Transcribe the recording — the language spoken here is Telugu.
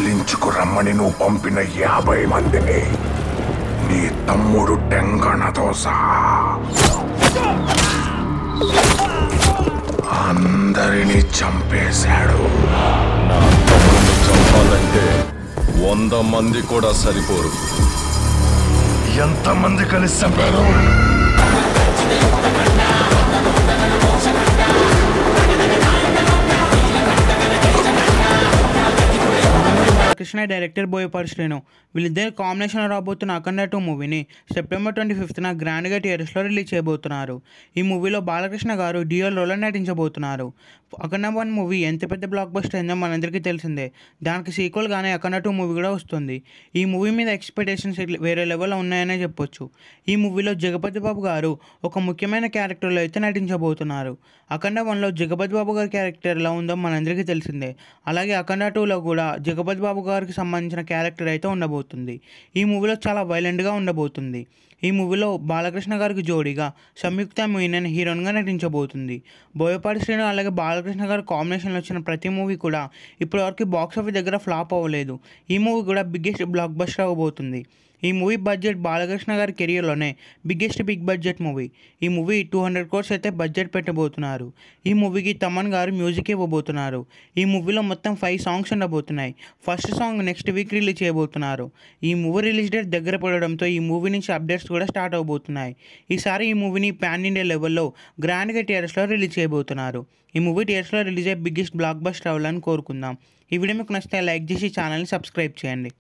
చెల్లించుకురమ్మని నువ్వు పంపిన 50 మందిని నీ తమ్ముడు టెంగణతో సహా అందరినీ చంపేశాడు. నా తమ్ముడిని చంపాలంటే 100 మంది కూడా సరిపోరు. ఎంతమంది కలిసి చంపారు? కృష్ణ డైరెక్టర్ బోయపాటి శ్రీను వీళ్ళిద్దరు కాంబినేషన్ రాబోతున్న అఖండ 2 మూవీని సెప్టెంబర్ 25న గ్రాండ్గా థియేటర్స్లో రిలీజ్ చేయబోతున్నారు. ఈ మూవీలో బాలకృష్ణ గారు డ్యూయల్ రోల్లో నటించబోతున్నారు. అఖండ 1 మూవీ ఎంత పెద్ద బ్లాక్ బస్టర్ అయిందో మనందరికీ తెలిసిందే. దానికి సీక్వెల్గానే అఖండ 2 మూవీ కూడా వస్తుంది. ఈ మూవీ మీద ఎక్స్పెక్టేషన్స్ వేరే లెవెల్లో ఉన్నాయనే చెప్పొచ్చు. ఈ మూవీలో జగపతి బాబు గారు ఒక ముఖ్యమైన క్యారెక్టర్లో అయితే నటించబోతున్నారు. అఖండ 1లో జగపతి బాబు గారి క్యారెక్టర్ ఎలా ఉందో మనందరికీ తెలిసిందే. అలాగే అఖండ 2లో కూడా జగపతి బాబు గారికి సంబంధించిన క్యారెక్టర్ అయితే ఉండబోతుంది. ఈ మూవీలో చాలా వైలెంట్గా ఉండబోతుంది. ఈ మూవీలో బాలకృష్ణ గారికి జోడీగా సంయుక్త మీనన్ హీరోయిన్గా నటించబోతుంది. బోయపాటి శ్రీను అలాగే బాలకృష్ణ గారు కాంబినేషన్లో వచ్చిన ప్రతి మూవీ కూడా ఇప్పటివరకు బాక్స్ ఆఫీస్ దగ్గర ఫ్లాప్ అవ్వలేదు. ఈ మూవీ కూడా బిగ్గెస్ట్ బ్లాక్ బస్టర్ అవ్వబోతుంది. ఈ మూవీ బడ్జెట్ బాలకృష్ణ గారి కెరియర్లోనే బిగ్ బడ్జెట్ మూవీ. ఈ మూవీ 200 crores అయితే బడ్జెట్ పెట్టబోతున్నారు. ఈ మూవీకి తమన్ గారు మ్యూజిక్ ఇవ్వబోతున్నారు. ఈ మూవీలో మొత్తం 5 సాంగ్స్ ఉండబోతున్నాయి. First song next week release చేయబోతున్నారు. ఈ మూవీ రిలీజ్ డేట్ దగ్గర పడడంతో ఈ మూవీ నుంచి అప్డేట్స్ కూడా స్టార్ట్ అవబోతున్నాయి. ఈసారి ఈ మూవీని పాన్ ఇండియా లెవెల్లో గ్రాండ్గా థియేటర్స్లో రిలీజ్ చేయబోతున్నారు. ఈ మూవీ థియేటర్స్లో రిలీజ్ అయ్యే బిగ్గెస్ట్ బ్లాక్ బస్టర్ అవ్వాలని కోరుకుందాం. ఈ వీడియో మీకు నచ్చితే లైక్ చేసి ఛానల్ని సబ్స్క్రైబ్ చేయండి.